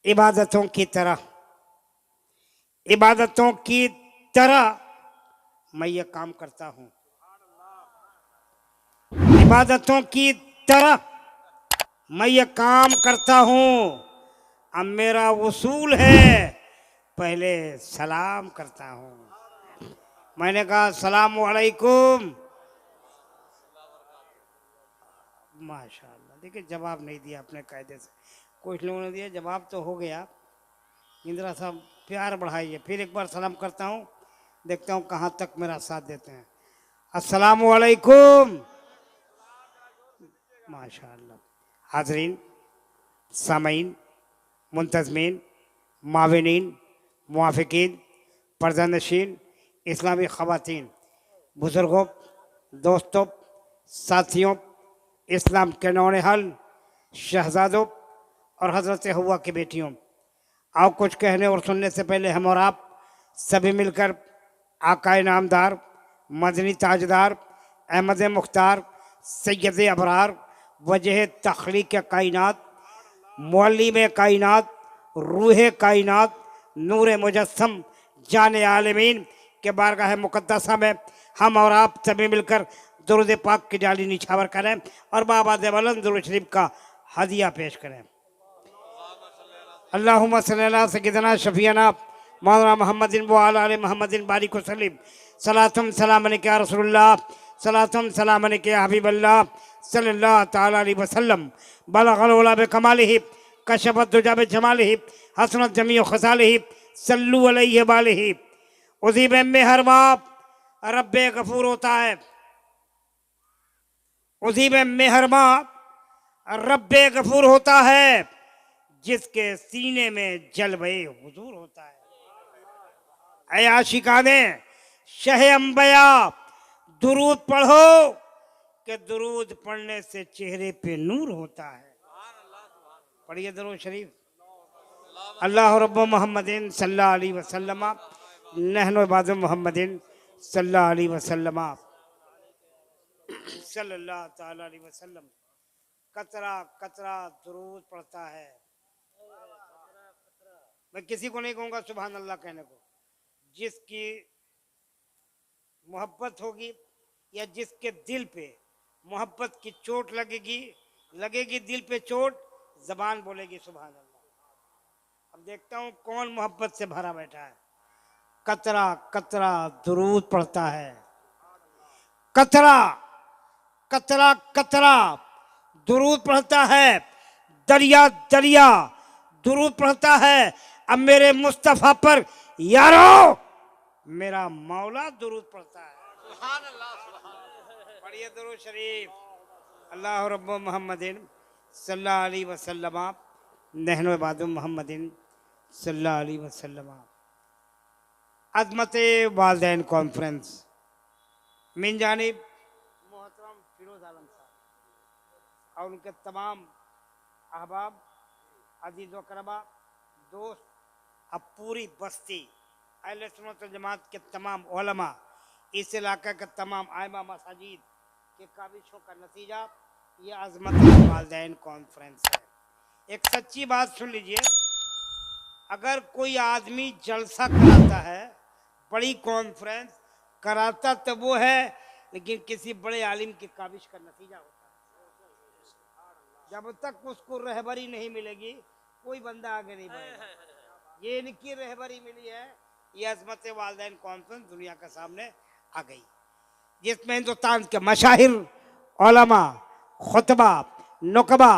इबादतों की तरह इबादतों की तरह मैं ये काम करता हूँ। इबादतों की तरह मैं ये काम करता हूँ। अब मेरा वसूल है, पहले सलाम करता हूँ। मैंने कहा सलाम अलैकुम। माशाअल्लाह, देखिए जवाब नहीं दिया आपने कायदे से। कुछ लोगों ने दिया जवाब तो हो गया। इंदिरा साहब प्यार बढ़ाइए, फिर एक बार सलाम करता हूँ, देखता हूँ कहाँ तक मेरा साथ देते हैं। अस्सलामु अलैकुम। माशाअल्लाह। हाजरीन, सामीन, मुंतज़मीन, माविनीन, मुआफ़िकीन, पर्दानशीन, इस्लामी ख़वातीन, बुज़ुर्गों, दोस्तों, साथियों, इस्लाम के नौनिहाल शहज़ादों और हज़रत हव्वा की बेटियों, आओ कुछ कहने और सुनने से पहले हम और आप सभी मिलकर आकाए नामदार, मदनी ताजदार, अहमद मुख्तार, सैयद अबरार, वजह तख्लीक कायनात, मुअल्लिम कायनात, रूह कायनात, नूर मुजस्सम, जान आलमीन के बारगाह मुक़द्दसा में हम और आप सभी मिलकर दुरूद पाक की डाली निछावर करें और बाबा बुलंद दुरूद शरीफ का हदिया पेश करें। अल्लाहुम्मा सल्ली अला सय्यिदना शफीअना मौलाना मोहम्मदिन व अला आलि मोहम्मदिन बारिक वसल्लिम। सलातुम सलाम अलैका या रसूलुल्लाह, सलातुम सलाम अलैका या हबीबल्लाह सल्लल्लाहु तआला अलैहि वसल्लम। बलगल उला बिकमालिही, कशफत दुजा बिजमालिही, हसनत जमीउ खसालिही, सल्लु अलैहि वालिही। उज़ीब में हर बाप रब्बे गफूर होता है। उज़ीब में हर बाप रब्बे गफूर होता है, जिसके सीने में जलवे हुजूर होता है। ऐ आशिकाने शह अंबिया, दुरूद पढ़ो कि दुरूद पढ़ने से चेहरे पे नूर होता है। पढ़िए दुरूद शरीफ। अल्लाह रब्ब मोहम्मदिन सल्लल्लाहु अलैहि वसल्लम, नहनु इबादु मोहम्मदिन सल्लल्लाहु अलैहि वसल्लम, सल्लल्लाहु तआला अलैहि वसल्लम। कतरा कतरा दुरूद पढ़ता है। मैं किसी को नहीं कहूँगा सुभान अल्लाह कहने को। जिसकी मोहब्बत होगी या जिसके दिल पे मोहब्बत की चोट लगेगी दिल पे चोट, जबान बोलेगी सुभान अल्लाह। अब देखता हूँ कौन मोहब्बत से भरा बैठा है। कतरा कतरा दुरूद पढ़ता है। कतरा कतरा कतरा दुरूद पढ़ता है। दरिया दरिया दुरूद पढ़ता है। अब मेरे मुस्तफ़ा पर यारो मेरा मौला दुरूद पढ़ता है। सुभान अल्लाह, पढ़िए दुरूद शरीफ। अल्लाह रब्ब मोहम्मदिन सल्लल्लाहु अलैहि वसल्लम, नहनु इबादु मोहम्मदिन सल्लल्लाहु अलैहि वसल्लम। अज़मत वालिदैन कॉन्फ्रेंस मिन जानिब मोहतरम फिरोज आलम साहब और उनके तमाम अहबाब, अजीज व करबा, दोस्त, अब पूरी बस्ती अहले सुन्नत वल जमात के तमाम उलमा, इस इलाके के तमाम आइमा मसाजिद के काविशों का नतीजा ये अज़मत वालिदैन कॉन्फ्रेंस है। एक सच्ची बात सुन लीजिए, अगर कोई आदमी जलसा कराता है, बड़ी कॉन्फ्रेंस कराता तो वो है, लेकिन किसी बड़े आलिम की काविश का नतीजा होता है। जब तक उसको रहबरी नहीं मिलेगी कोई बंदा आगे नहीं बढ़ेगा। ये इनकी रहबरी मिली है, ये अज़मत वालिदैन कॉन्फ्रेंस दुनिया के सामने आ गई, जिसमें हिंदुस्तान के मशाहिर, उलमा, खुतबा, नुकबा,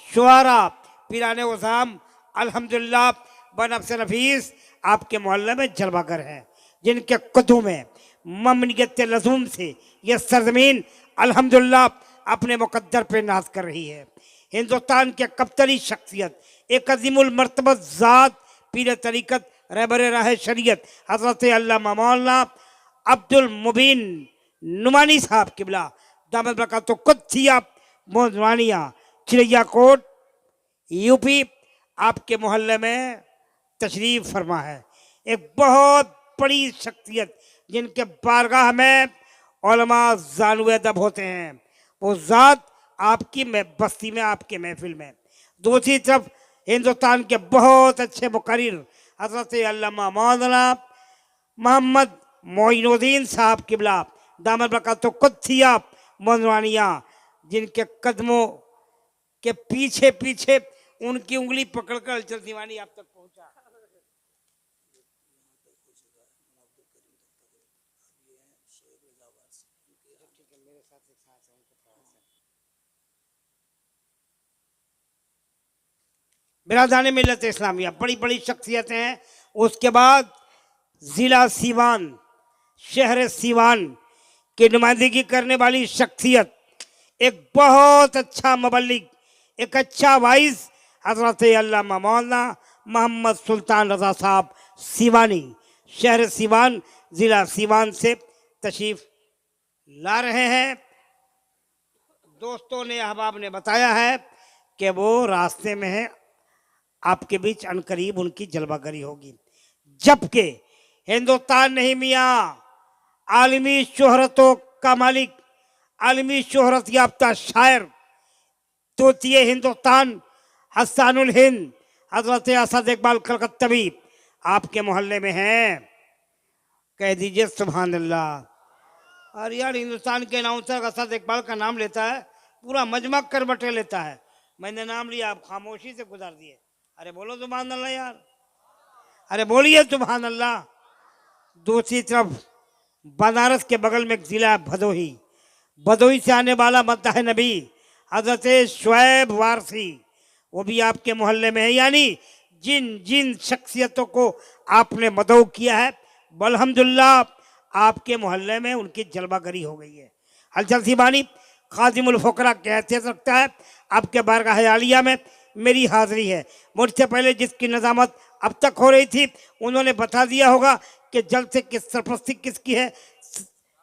शुआरा, पीराने उज़ाम अल्हम्दुलिल्लाह बनफ्स नफीस आपके मोहल्ले में जलवागर हैं, जिनके कदों में ममनियत लज़ूम से यह सरजमीन अल्हम्दुलिल्लाह अपने मुकद्दर पे नाज कर रही है। हिंदुस्तान के कब्तरी शख्सियत, एक अजीमुल मर्तबत ज़ात, पीर तरीक़त, रहबर राह शरीयत हज़रत अल्लामा मौलाना अब्दुल मुबीन नुमानी साहब किबला दामद बरकातुहू कुद्सिया मोजवानिया, चिड़ैया कोट, यूपी, आपके मोहल्ले में तशरीफ़ फरमा है। एक बहुत बड़ी शख्सियत जिनके बारगाह में उलमा ज़ानुए अदब होते हैं, वो ज़ात आपकी बस्ती में, आपके महफिल में। दूसरी तरफ हिंदुस्तान के बहुत अच्छे मुकर्रिर हजरत अल्लामा मौलाना मोहम्मद मोइनुद्दीन साहब किबला दामद बरकत कुद्सिया मौलवानिया, जिनके कदमों के पीछे पीछे उनकी उंगली पकड़कर हलचल दीवानी आप तक पहुंचा। बिरादान मिल्लत इस्लामिया बड़ी बड़ी शख्सियतें हैं। उसके बाद जिला सीवान, शहर सीवान की नुमाइंदगी करने वाली शख्सियत, एक बहुत अच्छा मुबल्लिग, एक अच्छा वाइस, हजरत अल्लामा मौलाना मोहम्मद सुल्तान रजा साहब सीवानी, शहर सीवान, जिला सीवान से तशरीफ ला रहे हैं। दोस्तों ने, अहबाब ने बताया है कि वो रास्ते में है, आपके बीच अनकरीब उनकी जलवागरी होगी। जबकि हिंदुस्तान नहीं मियाँ, आलमी शोहरतों का मालिक, आलमी शोहरत याफ्ता शायर, तोतिए हिंदुस्तान, हसानुल हिंद, हजरत असद इकबाल कलकत्तवी आपके मोहल्ले में हैं। कह दीजिए सुभान अल्लाह। और यार, हिंदुस्तान के अनाउंसर असद इकबाल का नाम लेता है, पूरा मजमा कर बटे लेता है। मैंने नाम लिया, आप खामोशी से गुजार दिए। अरे बोलो सुभान अल्लाह यार, अरे बोलिए सुभान अल्लाह। दूसरी तरफ बनारस के बगल में एक जिला है भदोही, भदोही से आने वाला मद्दाह नबी हजरत शुएब वारसी, वो भी आपके मोहल्ले में है। यानी जिन जिन शख्सियतों को आपने मदऊ किया है, अल्हम्दुलिल्लाह आपके मोहल्ले में उनकी जलवागरी हो गई है। हलचल सीवानी खादिमुल फुकरा की हैसियत रखता है। आपके बारगाह आलिया में मेरी हाजिरी है। मुझसे पहले जिसकी नज़ामत अब तक हो रही थी, उन्होंने बता दिया होगा कि जल्द से किस सरपरस्ती किसकी है,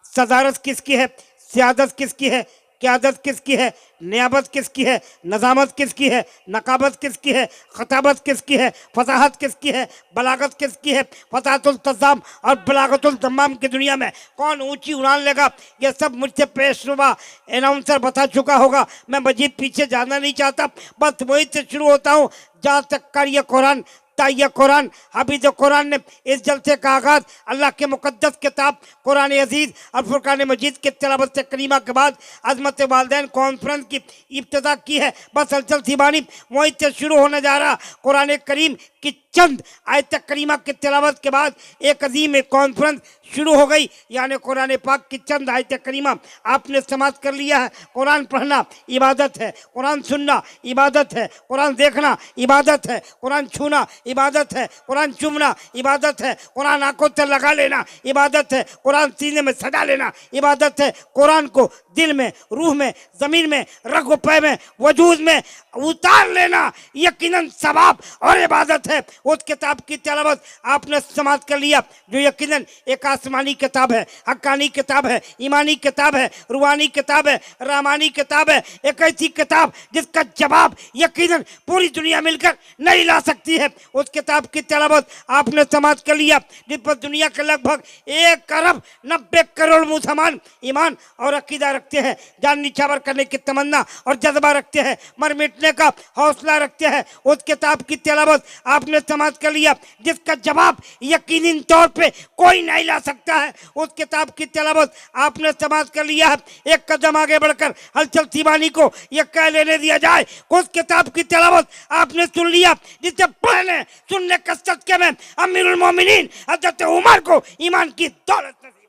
सदारत किसकी है, सियादत किसकी है, क़यादत किसकी है, नियाबत किसकी है, नज़ामत किसकी है, नकाबत किसकी है, खताबत किसकी है, फसाहत किसकी है, बलागत किसकी है। फसाहतुल तज़ाम और बलागतुल तमाम की दुनिया में कौन ऊंची उड़ान लेगा, ये सब मुझसे पेशवा अनाउंसर बता चुका होगा। मैं मजीद पीछे जाना नहीं चाहता, बस वहीं से शुरू होता हूँ जहाँ तक कर ये कुरान ताइया कुरान हबीज कुरान ने इस जलसे का आगाज अल्लाह के मुकद्दस किताब कुरान अजीज और फुरकान मजीद के तिलावत से करीमा के बाद अजमत वालदैन कॉन्फ्रेंस की इब्तिदा की है। बस हलचल सीवानी वहीं से शुरू होने जा रहा कुरान करीम की चंद आयत करीमा की तिलावत के बाद एक अजीम कॉन्फ्रेंस शुरू हो गई। यानी कुरान पाक की चंद आयत करीमा आपने समाप्त कर लिया है। कुरान पढ़ना इबादत है, कुरान सुनना इबादत है, कुरान देखना इबादत है, कुरान छूना इबादत है, कुरान चूमना इबादत है, कुरान आंखों से लगा लेना इबादत है, कुरान सीने में सजा लेना इबादत है, कुरान को दिल में, रूह में, जमीन में, रग पे में, वजूद में उतार लेना यकीनन सवाब और इबादत है। उस किताब की तिलावत आपने समाप्त कर लिया जो यकीनन एक आसमानी किताब है, हक्कानी किताब है, ईमानी किताब है, रूहानी किताब है, रहमानी किताब है। एक ऐसी किताब जिसका जवाब यकीनन पूरी दुनिया मिलकर नहीं ला सकती है। उस किताब की तिलावत आपने समाप्त कर लिया जिस पर दुनिया के लगभग 1 अरब 90 करोड़ मुसलमान ईमान और अकीदा रखते हैं, जान निछावर करने की तमन्ना और जज्बा रखते हैं, मर मिटने का हौसला रखते हैं। उस किताब की तिलावत आपने समाप्त कर लिया जिसका जवाब यकीनी तौर पे कोई नहीं ला सकता है। उस किताब की तिलावत आपने समाप्त कर लिया है। एक कदम आगे बढ़कर हलचल सीवानी को यह कह लेने दिया जाए उस किताब की तिलावत आपने सुन लिया जिसे पढ़ने सुनने के सदके में अमीरुल मोमिनीन हजरत उमर को ईमान की दौलत नसीब।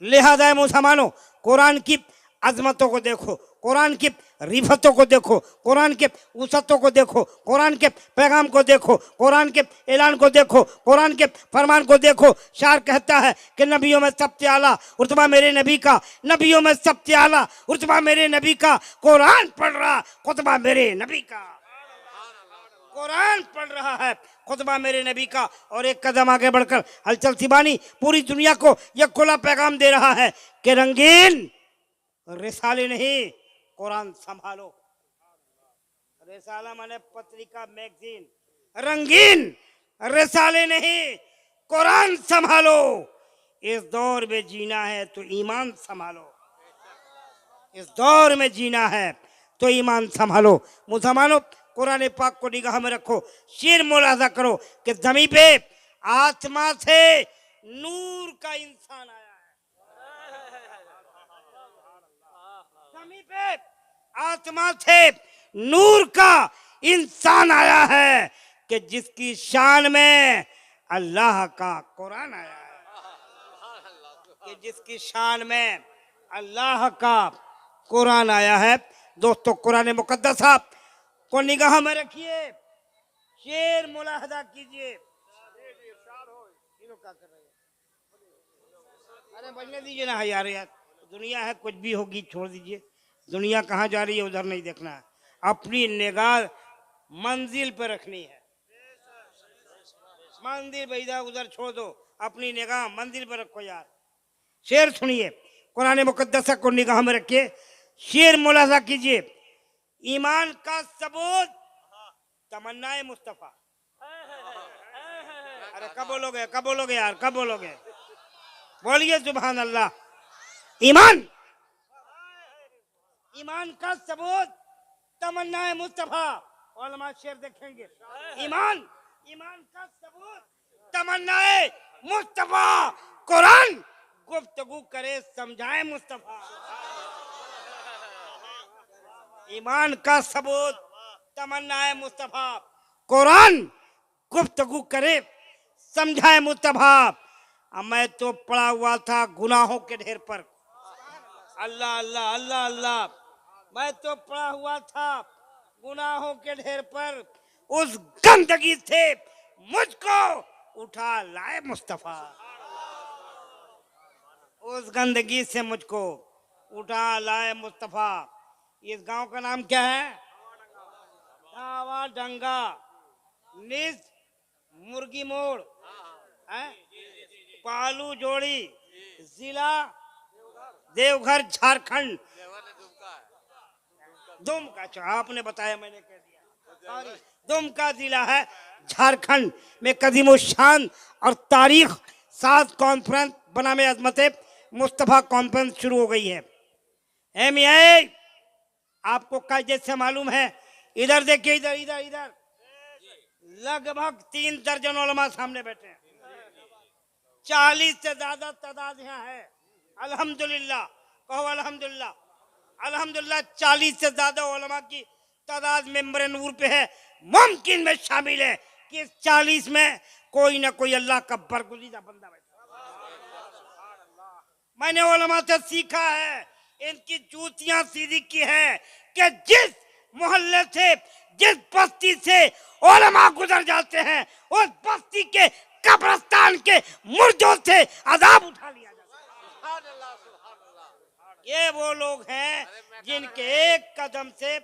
लिहाजा मुसलमानों, कुरान की अजमतों को देखो, कुरान की रिफतों को देखो, कुरान के वसतों को देखो, कुरान के पैगाम को देखो, कुरान के ऐलान को देखो, कुरान के फरमान को देखो। शार कहता है कि नबियों में सबसे आला रुतबा मेरे नबी का, नबियों में सबसे आला रुतबा मेरे नबी का, कुरान पढ़ रहा खुतबा मेरे नबी का, कुरान पढ़ रहा है खुतबा मेरे नबी का। और एक कदम आगे बढ़कर हलचल सीवानी पूरी दुनिया को यह खुला पैगाम दे रहा है कि रंगीन रिसाले नहीं, कुरान संभालो। रिसाला माने पत्रिका, मैगजीन। रंगीन रिसाले नहीं, कुरान संभालो। इस दौर में जीना है तो ईमान संभालो, इस दौर में जीना है तो ईमान संभालो। मुसलमानों, कुरान पाक को निगाह में रखो, शेर मुलाजा करो कि जमीन पे आत्मा से नूर का इंसान आया है। जमीन पे आत्मा से नूर का इंसान आया है कि जिसकी शान में अल्लाह का कुरान आया है, कि जिसकी शान में अल्लाह का कुरान आया है। दोस्तों, कुरान मुकद्दस को निगाह में रखिए, शेर मुलाहदा कीजिए। क्या कर रहे हैं? अरे बजने दीजिए ना यार, यार दुनिया है, कुछ भी होगी छोड़ दीजिए। दुनिया कहाँ जा रही है उधर नहीं देखना है, अपनी निगाह मंजिल पर रखनी है। मंदिर भैया उधर छोड़ दो, अपनी निगाह मंदिर पर रखो यार। शेर सुनिए, कुरान मुकद्दस को निगाह में रखिए, शेर मुलाजा कीजिए। ईमान का सबूत तमन्नाए मुस्तफा। अरे कब बोलोगे, कब बोलोगे यार, कब बोलोगे? बोलिए सुभान अल्लाह। ईमान, ईमान का सबूत तमन्नाए मुस्तफा। उलमा शेर देखेंगे, ईमान, ईमान का सबूत तमन्नाए मुस्तफा। कुरान गुफ्तगू करे समझाए मुस्तफा। ईमान का सबूत तमन्नाए मुस्तफा, कुरान गुफ्तगू करे समझाए मुस्तफा। मैं तो पड़ा हुआ था गुनाहों के ढेर पर, अल्लाह अल्लाह अल्लाह अल्लाह। मैं तो पड़ा हुआ था गुनाहों के ढेर पर, उस गंदगी से मुझको उठा लाए मुस्तफा। उस गंदगी से मुझको उठा लाए मुस्तफा। इस गांव का नाम क्या है? डंगा, निज मुर्गी मोड़, पालू जोड़ी, जिला देवघर, झारखंड। दुमका, आपने बताया मैंने कह दिया, दुमका जिला है झारखंड में। कदीमो शान और तारीख सात कॉन्फ्रेंस बनामे अजमते मुस्तफा कॉन्फ्रेंस शुरू हो गई है। आपको कायदे से मालूम है, इधर देखिए, इधर इधर इधर लगभग 3 दर्जन उलमा सामने बैठे हैं। 40 से ज्यादा तादाद यहाँ है। अल्हम्दुलिल्लाह, कहो अल्हम्दुलिल्लाह। अल्हम्दुलिल्लाह 40 से ज्यादा उलमा की तादाद मेंबर नूर पे है। मुमकिन में शामिल है कि इस 40 में कोई ना कोई अल्लाह का बरगुज़ीदा बंदा बैठा। मैंने उलमा से सीखा है, इनकी जूतियां सीधी की है कि जिस मोहल्ले से, जिस बस्ती से उलमा गुजर जाते हैं, उस बस्ती के कब्रिस्तान के मुर्दों से अजाब उठा लिया जाता है। ये वो लोग हैं जिनके एक कदम से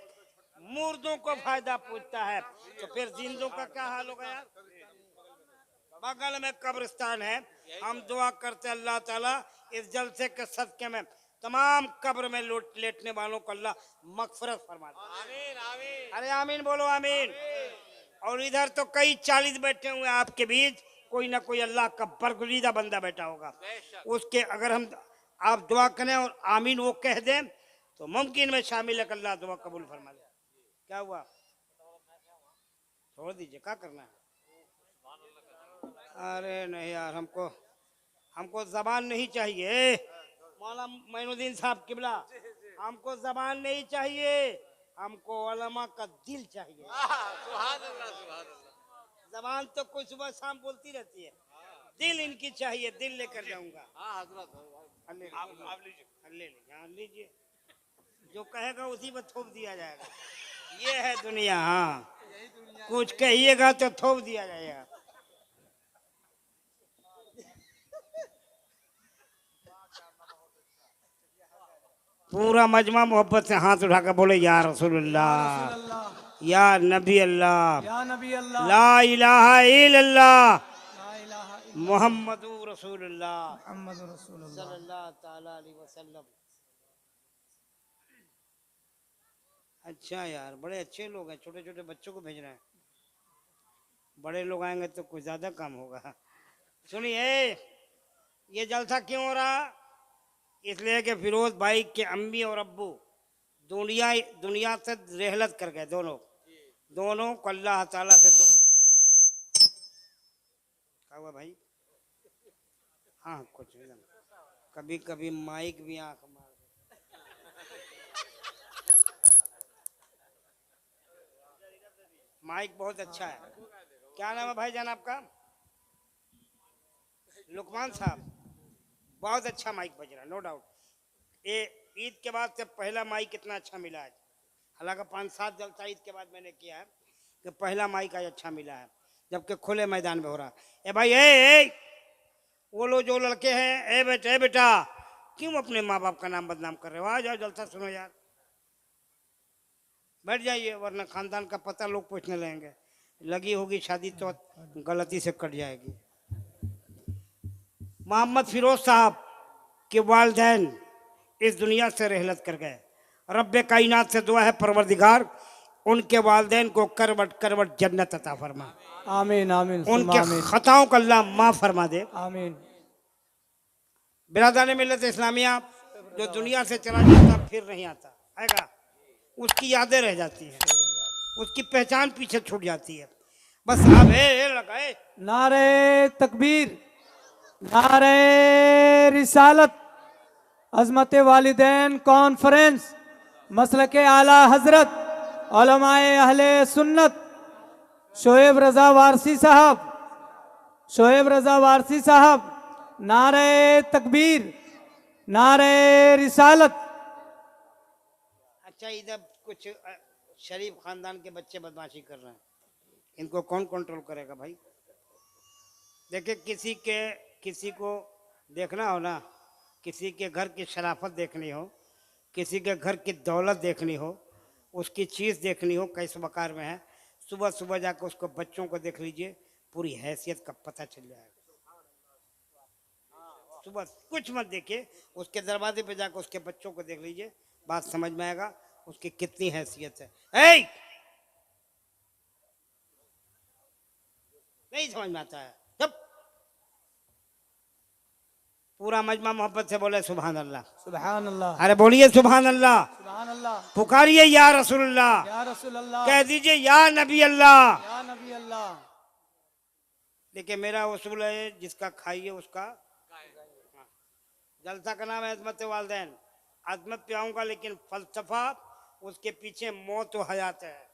मुर्दों को फायदा पहुंचता है, तो फिर जिंदों का क्या हाल होगा यार? बगल में कब्रिस्तान है। हम दुआ करते अल्लाह ताला इस जलसे के सदके में तमाम कब्र में लेटने वालों को अल्लाह मगफरत फरमा दे। आमीन आमीन। अरे आमीन बोलो, आमीन। और इधर तो कई 40 बैठे हुए हैं, आपके बीच कोई ना कोई अल्लाह का बरगुज़ीदा बंदा बैठा होगा। उसके अगर हम आप दुआ करें और आमीन वो कह दें तो मुमकिन में शामिल है, अल्लाह दुआ कबूल फरमा ले। क्या हुआ? छोड़ दीजिए, क्या करना है? अरे नहीं यार, हमको जबान नहीं चाहिए। मौलाना मोइनुद्दीन साहब किबला, हमको जबान नहीं चाहिए, हमको उलमा का दिल चाहिए। जबान तो कोई सुबह शाम बोलती रहती है, दिल इनकी चाहिए। दिल लेकर जाऊंगा। लीजिए, जो कहेगा उसी पर थोप दिया जाएगा। ये है दुनिया। हाँ, कुछ कहिएगा तो थोप दिया जाएगा। पूरा मजमा मोहब्बत से हाथ उठाकर बोले या रसूलुल्लाह, या नबी अल्लाह, ला इलाहा इल्लल्लाह, मुहम्मदुर रसूलुल्लाह सल्लल्लाहु ताला अलैहि वसल्लम। अच्छा यार, बड़े अच्छे लोग हैं, छोटे छोटे बच्चों को भेज रहे हैं। बड़े लोग आएंगे तो कुछ ज्यादा काम होगा। सुनिए, ये जलसा क्यों हो रहा? इसलिए कि फिरोज भाई के अम्मी और अब्बू दुनिया दुनिया से रेहलत कर गए। दोनों को अल्लाह ताला से क्या हुआ भाई? हाँ कुछ नहीं, कभी कभी माइक भी आंख मार माइक बहुत अच्छा है। क्या नाम है भाई जान आपका? लुकमान साहब, बहुत अच्छा माइक बज रहा, नो डाउट। ये ईद के बाद से पहला माइक कितना अच्छा मिला है। हालांकि 5-7 जलसा ईद के बाद मैंने किया है कि पहला माइक आज अच्छा मिला है, जबकि खुले मैदान में हो रहा। ए भाई वो लोग जो लड़के हैं, ए बेटा क्यों अपने माँ बाप का नाम बदनाम कर रहे हो? आ जाओ जलसा सुनो यार, बैठ जाइए, वरना खानदान का पता लोग पूछने लगेंगे। लगी होगी शादी तो गलती से कट जाएगी। मोहम्मद फिरोज साहब के वालिदैन इस दुनिया से रहलत कर गए। रब्बे कायनात से दुआ है परवरदिगार उनके वालिदैन को करवट करवट जन्नत अता फरमा। आमीन आमीन। उनके खताओं को अल्लाह माफ फरमा दे। आमीन। बिरादरान मिल्लत इस्लामिया, जो दुनिया से चला जाता फिर नहीं आता आएगा, उसकी यादें रह जाती हैं, उसकी पहचान पीछे छूट जाती है। बस आप लगाए नारे तकबीर, नारे रिसालत, अजमत वालिदैन कॉन्फ्रेंस, मसलके आला हजरत उलमाए अहले सुन्नत शोएब रजा वारसी साहब, शोएब रजा वारसी साहब, नारे तकबीर, नारे रिसालत। अच्छा, इधर कुछ शरीफ खानदान के बच्चे बदमाशी कर रहे हैं, इनको कौन कंट्रोल करेगा भाई? देखिए, किसी को देखना हो ना, किसी के घर की शराफत देखनी हो, किसी के घर की दौलत देखनी हो, उसकी चीज़ देखनी हो कैसे वकार में है, सुबह सुबह जाकर उसको बच्चों को देख लीजिए, पूरी हैसियत का पता चल जाएगा। सुबह कुछ मत देखिए, उसके दरवाजे पे जाकर उसके बच्चों को देख लीजिए, बात समझ में आएगा उसकी कितनी हैसियत है। नहीं समझ में आता है जब पूरा मजमा मोहब्बत से बोले सुभान अल्लाह, सुभान अल्लाह। अरे बोलिए सुभान अल्लाह, सुभान अल्लाह। पुकारिए या रसूलुल्लाह, या रसूल अल्लाह, कह दीजिए या नबी अल्लाह। या नबी अल्लाह। देखिए, मेरा उसूल है जिसका खाइए उसका। जलसा का नाम है अजमत वालदैन। अजमत पे आऊंगा, लेकिन फलसफा उसके पीछे मौत व हयात है।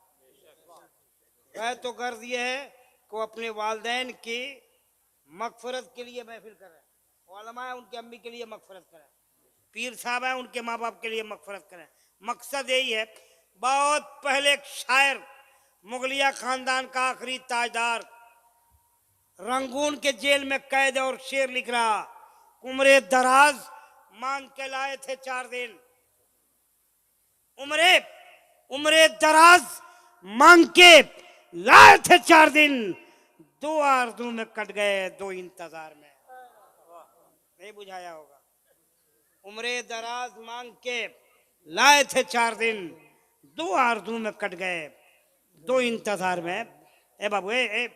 वह तो गर्ज ये है कि अपने वालदैन की मगफरत के लिए महफिल कर रहे हैं, उलमा है उनके अम्मी के लिए मगफरत करें, पीर साहब है उनके माँ बाप के लिए मगफरत करें। मकसद यही है। बहुत पहले एक शायर, मुगलिया खानदान का आखिरी ताजदार, रंगून के जेल में कैद और शेर लिख रहा, उम्रे दराज मांग के लाए थे 4 दिन, उम्रे दराज मांग के लाए थे 4 दिन, 2 आरज़ू में कट गए 2 इंतजार में। नहीं बुझाया होगा। उम्रे दराज मांग के लाए थे 4 दिन, 2 आरज़ू में कट गए 2 इंतजार में। ए बाबू ए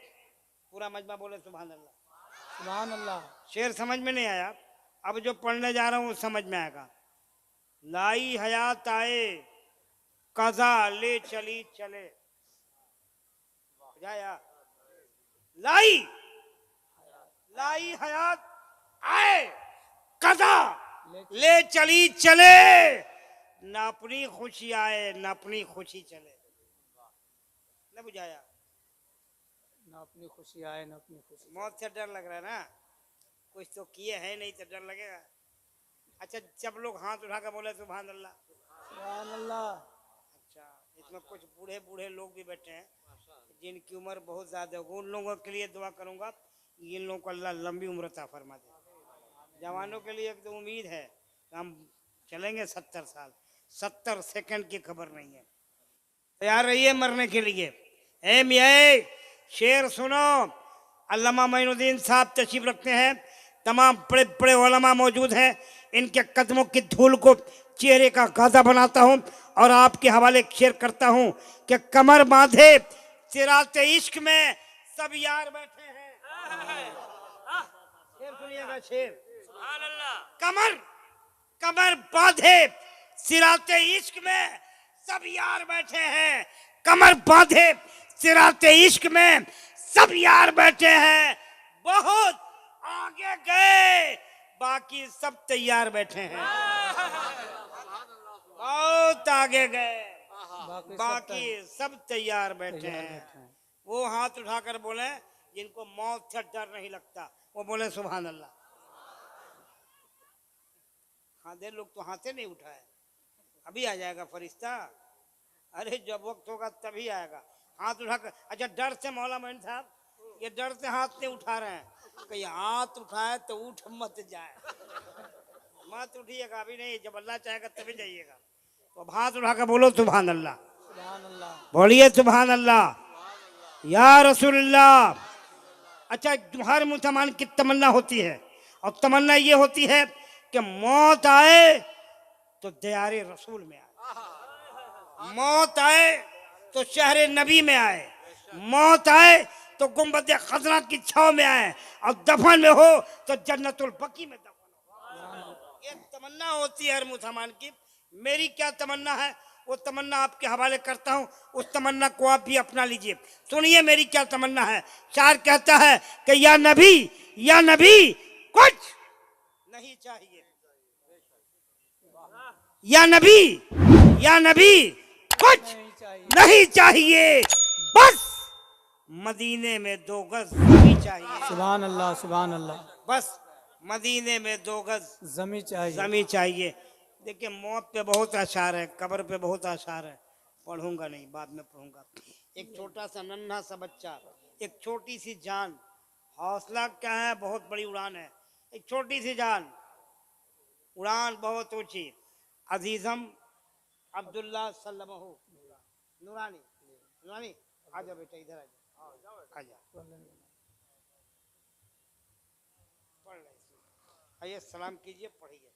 पूरा मजमा बोले सुभान अल्लाह। सुभान अल्लाह। शेर समझ में नहीं आया, अब जो पढ़ने जा रहा हूँ समझ में आएगा। लाई हयात आए कजा ले चली चले, बुझाया? लाई हयात आए कजा ले चली चले, न अपनी खुशी आए न अपनी खुशी चले। न बुझाया? न अपनी खुशी आए न अपनी खुशी। मौत से डर लग रहा है ना, कुछ तो किए है नहीं तो डर लगेगा। अच्छा, जब लोग हाथ उठा कर बोले सुभान अल्लाह, सुभान अल्लाह। अच्छा, इसमें कुछ बूढ़े बूढ़े लोग भी बैठे हैं जिनकी उम्र बहुत ज़्यादा होगी, उन लोगों के लिए दुआ करूंगा इन लोगों को अल्लाह लंबी उम्र अता फरमा दे। जवानों के लिए एक तो उम्मीद है हम चलेंगे 70 साल, 70 सेकंड की खबर नहीं है। तैयार रहिए मरने के लिए। ए शेर सुनो, अल्लामा मोइनुद्दीन साहब तशरीफ रखते हैं, तमाम बड़े बड़े उलमा मौजूद हैं, इनके कदमों की धूल को चेहरे का गाजा बनाता हूं और आपके हवाले शेर करता हूं कि कमर बांधे सिराते इश्क में सब यार बैठे हैं। शेर सुनिएगा, शेर। कमर कमर बांधे सिराते इश्क में सब यार बैठे हैं, कमर बांधे सिराते इश्क में सब यार बैठे हैं, बहुत आगे गए बाकी सब तैयार बैठे हैं, बहुत आगे गए बाकी सब तैयार बैठे हैं। वो हाथ उठाकर बोले जिनको मौत से डर नहीं लगता, वो बोले सुभान अल्लाह। आधे लोग तो हाथे नहीं उठाए, अभी आ जाएगा फरिश्ता, अरे जब वक्त होगा तभी आएगा। हाथ उठाकर, अच्छा डर से मौला मोइन साहब ये डर से हाथ नहीं उठा रहे हैं, कहीं हाथ उठाए तो उठ मत जाए, मत उठिएगा अभी नहीं, जब अल्लाह चाहेगा तभी जाइएगा। तो अब हाथ उठाकर बोलो सुभान अल्लाह, सुभान अल्लाह, बोलिए सुभान अल्लाह या रसूलुल्लाह। अच्छा हर मुसलमान की तमन्ना होती है, और तमन्ना ये होती है कि मौत आए तो दयारे रसूल में आए, मौत आए तो शहर नबी में आए, मौत आए तो गुंबद खजरा की छाव में आए, और दफन में हो तो जन्नतुल बकी में दफन हो। ये तमन्ना होती है हर मुसलमान की। मेरी क्या तमन्ना है वो तमन्ना आपके हवाले करता हूँ, उस तमन्ना को आप भी अपना लीजिए। सुनिए मेरी क्या तमन्ना है। शायर कहता है कि या नबी कुछ नहीं चाहिए, या नबी कुछ नहीं चाहिए, बस मदीने में 2 गज जमी चाहिए। सुभान अल्लाह, सुभान अल्लाह, बस मदीने में 2 गज जमी चाहिए। जमी चाहिए। देखिए मौत पे बहुत आसार है, कब्र पे बहुत आसार है, पढ़ूंगा नहीं, बाद में पढ़ूंगा। एक छोटा सा नन्हा सा बच्चा, एक छोटी सी जान, हौसला क्या है, बहुत बड़ी उड़ान है। एक छोटी सी जान, उड़ान बहुत ऊंची। अजीजम अब्दुल्ला सल्लमहु नूरानी, नूरानी आ जाओ बेटा, इधर आ जाओ, पढ़ रहे, आइए सलाम कीजिए, पढ़िए।